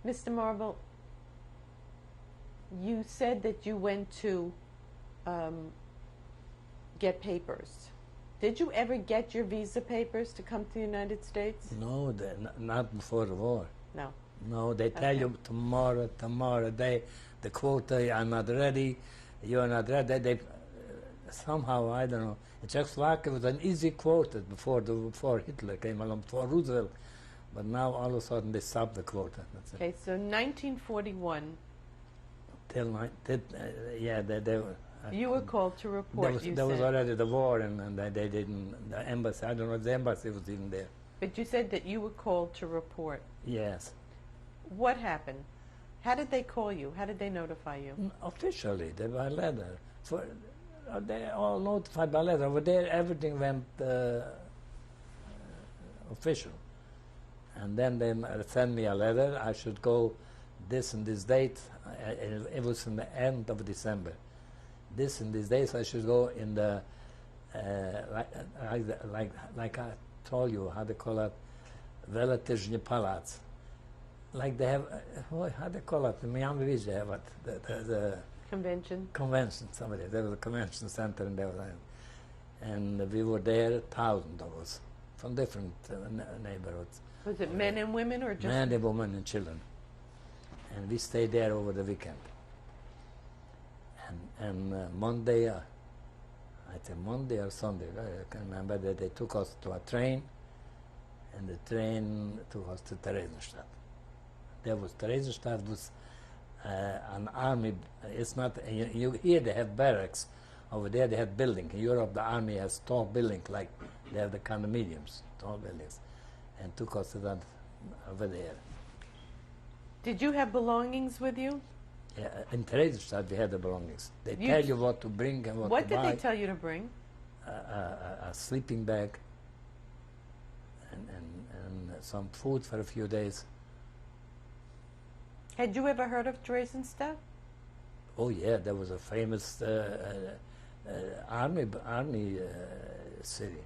Mr. Marble, you said that you went to get papers. Did you ever get your visa papers to come to the United States? No, not before the war. No. No, they tell you tomorrow, the quota, I'm not ready, you're not ready. They somehow, I don't know, in Czechoslovakia was an easy quota before Hitler came along, before Roosevelt. But now all of a sudden they stopped the quota. That's it. Okay, so 1941. You were called to report. There was already the war, and they didn't. The embassy, I don't know if the embassy was even there. But you said that you were called to report. Yes. What happened? How did they call you? How did they notify you? Officially, they by letter. They all notified by letter. Over there, everything went official. And then they sent me a letter. I should go this and this date. It was in the end of December. This and this days I should go in the like I told you, how they call it, Veletizhny Palace. Like they have, how they call it, in Miami Beach they have it, the convention. Convention, somebody. There was a convention center and there was, and we were there, 1,000 of us from different neighborhoods. Was it men and women or just men and women and children? And we stayed there over the weekend. And Monday, I think Monday or Sunday, I can remember that they took us to a train, and the train took us to Theresienstadt. There was Theresienstadt was an army. It's not. Here they have barracks. Over there they have building. In Europe the army has tall building, like they have the condominiums, tall buildings, and took us to that over there. Did you have belongings with you? Yeah, in Theresienstadt we had the belongings. They tell you what to bring and what to buy. What did they tell you to bring? A sleeping bag and some food for a few days. Had you ever heard of Theresienstadt? Oh yeah, there was a famous army city,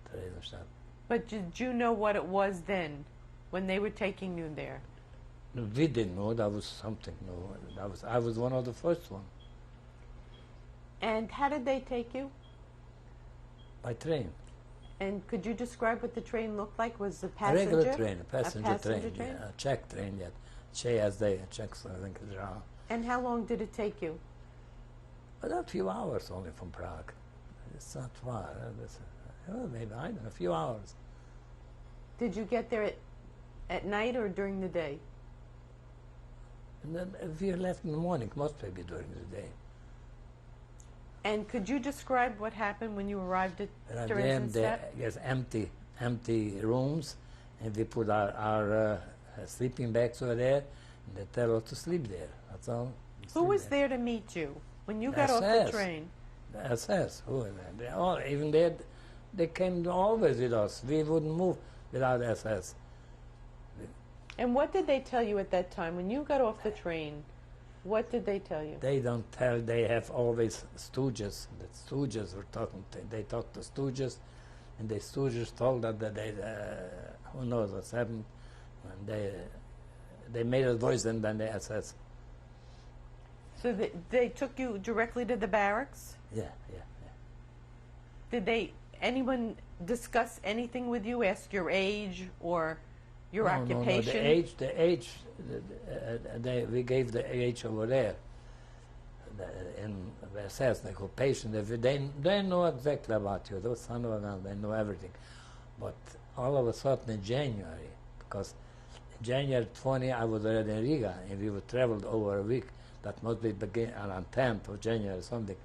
Theresienstadt. But did you know what it was then, when they were taking you there? No, we didn't know that was something. No, I was one of the first one. And how did they take you? By train. And could you describe what the train looked like? Was it a passenger? A regular train, a passenger train? Yeah, a Czech train, yeah. As they Czechs, I think is around. And how long did it take you? Well, a few hours only from Prague. It's not far. Maybe, I don't know, a few hours. Did you get there at night or during the day? And then if we left in the morning, most maybe during the day. And could you describe what happened when you arrived at Theresienstadt? Yes, empty rooms, and we put our sleeping bags over there, and they tell us to sleep there. That's all. Who was there to meet you when you got off the train? The SS. Who was there? They all, even they came always with us. We wouldn't move without SS. And what did they tell you at that time when you got off the train? What did they tell you? They don't tell. They have always stooges. The stooges were talking. They talked to stooges, and the stooges told that they who knows what's happened, and they made a voice and then the SS. So they took you directly to the barracks? Yeah. Did anyone discuss anything with you? Ask your age or your occupation? No, the age. We gave the age over there. In the SS, the occupation. They know exactly about you. Those son of a gun, they know everything. But all of a sudden in January, because in January 20 I was already in Riga, and we would traveled over a week. That must be begin on 10th of January or something.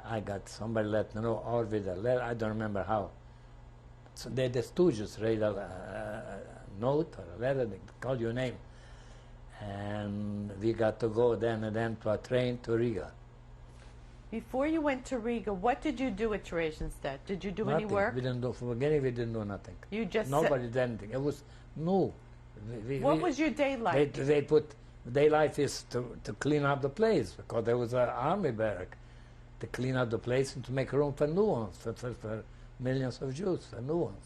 I got somebody let me know, or with a letter, I don't remember how. So the stooges read a note or a letter, they call your name. And we got to go then and then to a train to Riga. Before you went to Riga, what did you do at Theresienstadt? Did you do Nothing. any work? We didn't do, from the beginning we didn't do nothing. You just Nobody did anything. It was new. What was your day like? They put, day life is to clean up the place, because there was an army barrack, to clean up the place and to make room for new ones, for millions of Jews, for new ones.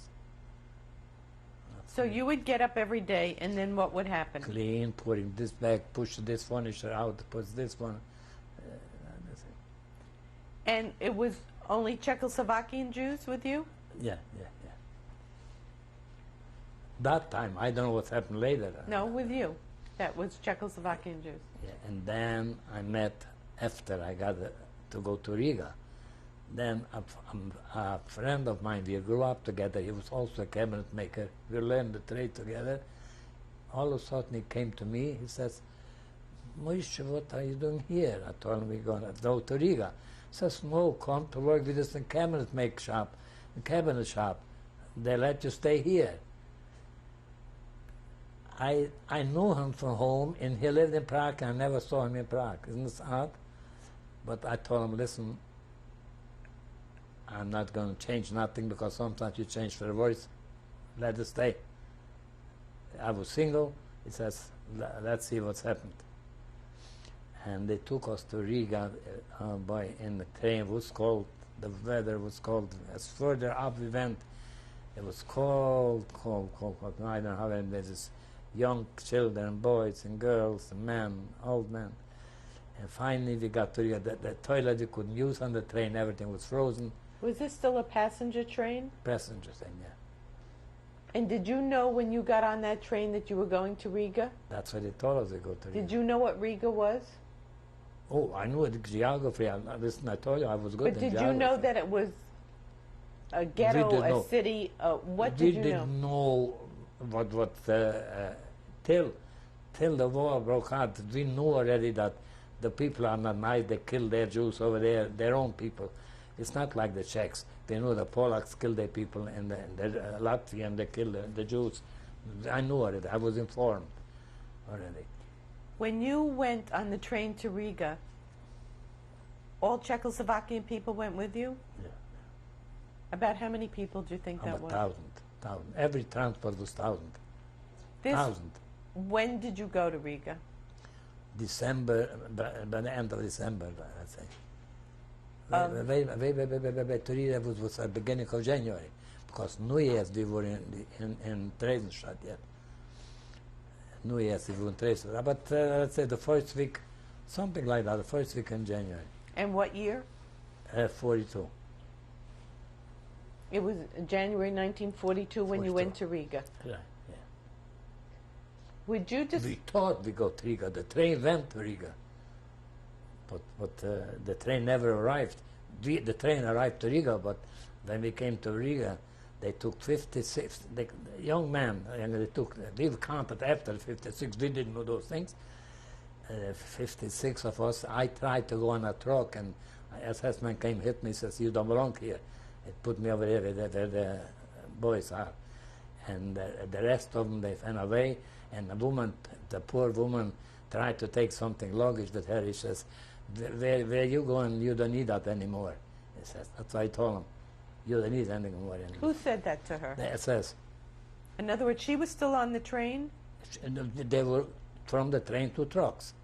So you would get up every day, and then what would happen? Clean, putting this back, push this furniture out, put this one. That's it. And it was only Czechoslovakian Jews with you? Yeah. That time, I don't know what happened later. No, with you. That was Czechoslovakian Jews. Yeah, and then I met, after I got to go to Riga, then a friend of mine, we grew up together, he was also a cabinet maker, we learned the trade together. All of a sudden he came to me, he says, Moishe, what are you doing here? I told him we're going to go to Riga. He says, no, come to work with us in cabinet make shop, the cabinet shop. They let you stay here. I knew him from home, and he lived in Prague, and I never saw him in Prague. Isn't this odd? But I told him, listen, I'm not going to change nothing, because sometimes you change for the worse. Let it stay. I was single. He says, let's see what's happened. And they took us to Riga in the train. Was cold. The weather was cold. As further up we went, it was cold. I don't know how many days. Young children, boys and girls, men, old men. And finally we got to Riga. The toilet you couldn't use on the train, everything was frozen. Was this still a passenger train? Passenger train, yeah. And did you know when you got on that train that you were going to Riga? That's what they told us to go to Riga. Did you know what Riga was? Oh, I knew the geography. Listen, I told you I was good But in did geography. you know that it was a ghetto, didn't a know. city? What We did you know? didn't know till the war broke out. We knew already that the people are not nice. They kill their Jews over there, their own people. It's not like the Czechs. They know the Polacks kill their people, and the Latvian they kill the Jews. I knew already. I was informed already. When you went on the train to Riga, all Czechoslovakian people went with you? Yeah. About how many people do you think that About was? 1,000. Every transport was 1,000. This- 1,000. When did you go to Riga? December, by the end of December, I'd say. To Riga was the beginning of January, because New Year's we were in Dresdenstadt yet. New Year's we were in Dresdenstadt. But let's say the first week, something like that, the first week in January. And what year? 42. It was January 1942 when you 42. went to Riga. Right, yeah. Would you just... We thought we go to Riga. The train went to Riga. But the train never arrived. The train arrived to Riga, but when we came to Riga, they took 56, young men, and we counted after 56, we didn't know those things. 56 of us, I tried to go on a truck, and SS man came, hit me, says, you don't belong here. It put me over there where the boys are. And the rest of them, they ran away, and the woman, the poor woman, tried to take something luggage with her. He says, where you going, you don't need that anymore. He says, that's why I told him, you don't need anything more anymore. Who said that to her? The SS. In other words, she was still on the train? They were from the train to trucks.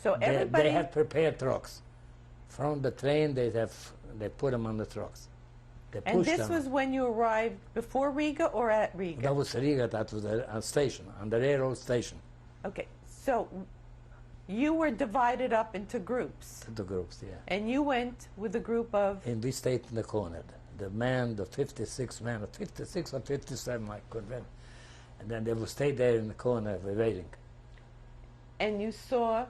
So everybody... They had prepared trucks. From the train, they put them on the trucks. They And pushed this them. was when you arrived before Riga or at Riga? That was Riga, that was a station, on the railroad station. Okay, so you were divided up into groups. The groups, yeah. And you went with a group of... And we stayed in the corner. The 56 men, 56 or 57, I couldn't remember. And then they would stay there in the corner waiting. And you saw...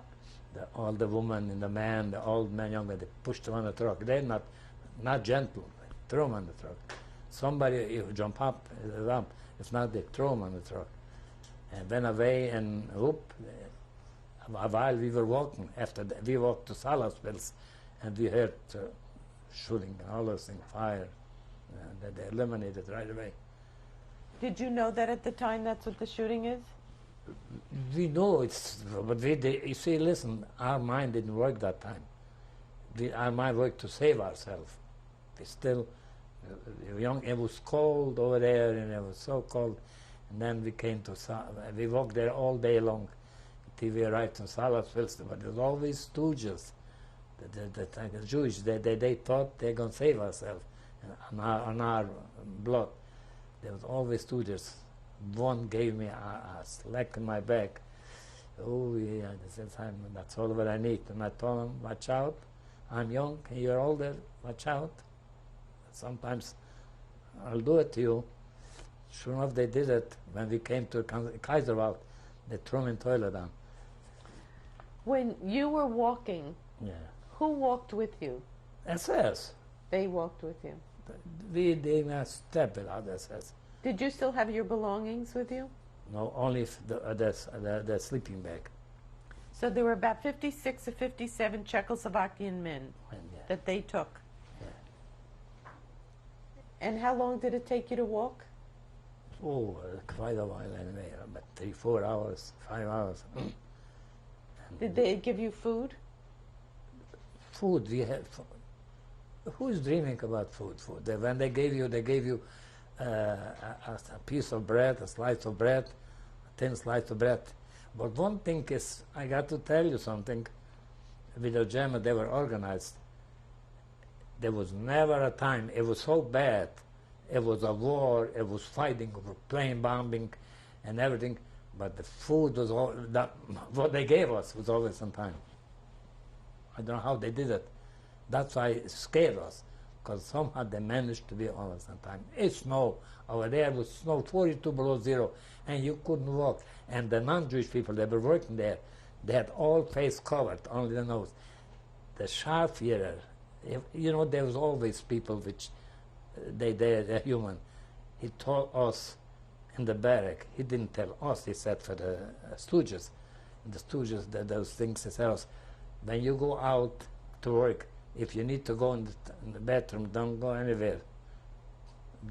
All the women and the man, the old man, young man, they pushed them on the truck. They're not gentle. Throw them on the truck. Somebody, you jump up, if not, they throw them on the truck. And went away, and whoop, while we were walking, we walked to Salasville, and we heard shooting and all those things, fire, that they eliminated right away. Did you know that at the time that's what the shooting is? We know but you see, listen, our mind didn't work that time. Our mind worked to save ourselves. We still, young, it was cold over there, and it was so cold. And then we came to, we walked there all day long until we arrived in Salasville, but there was always stooges. The Jewish, they thought they're going to save ourselves on our blood. There was always stooges one gave me a slack in my back. Oh, yeah, that's all what I need. And I told him, watch out, I'm young, you're older, watch out. Sometimes I'll do it to you. Sure enough, they did it. When we came to Kaiserwald, they threw me in the toilet down. When you were walking, Yeah. who walked with you? SS. They walked with you. We didn't step without SS. Did you still have your belongings with you? No, only the sleeping bag. So there were about 56 or 57 Czechoslovakian men And, yeah. that they took. Yeah. And how long did it take you to walk? Oh, quite a while anyway, about 3, 4 hours, 5 hours. Did they give you food? Food, we had. Who's dreaming about food? When they gave you a piece of bread, a slice of bread, a thin slice of bread. But one thing is, I got to tell you something. With the Germans, they were organized. There was never a time, it was so bad. It was a war, it was fighting, plane bombing and everything. But the food was all, what they gave us was always on time. I don't know how they did it. That's why it scared us, because somehow they managed to be always on time. It's snow. Over there was snow 42 below zero, and you couldn't walk. And the non-Jewish people that were working there, they had all face covered, only the nose. The Scharführer, you know, there was always people which, they're human. He told us in the barrack, he didn't tell us, he said for the stooges. The stooges, those things, he said us, when you go out to work, if you need to go in the bathroom, don't go anywhere.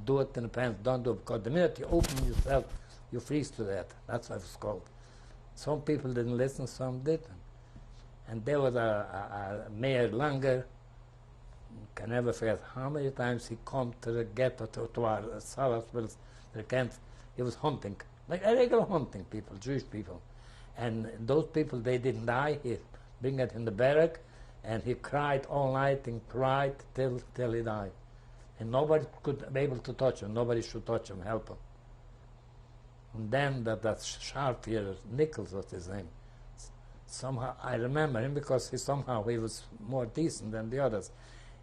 Do it in the pants, don't do it, because the minute you open yourself, you freeze to death. That's what it's called. Some people didn't listen, some didn't. And there was a Mayor Langer, can never forget how many times he come to the ghetto, to our hospitals, the camps. He was hunting, like a regular hunting people, Jewish people. And those people, they didn't die. He bring it in the barrack, and he cried all night and cried till he died. And nobody could be able to touch him. Nobody should touch him, help him. And then that Scharführer, Nichols was his name. Somehow, I remember him because he was more decent than the others.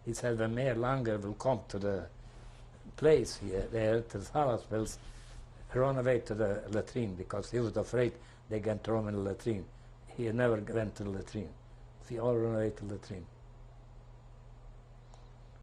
He said, when Mayor Langer will come to the place here, there, to the hospitals, run away to the latrine, because he was afraid they can throw him in the latrine. He never went to the latrine. We all ran away to the latrine.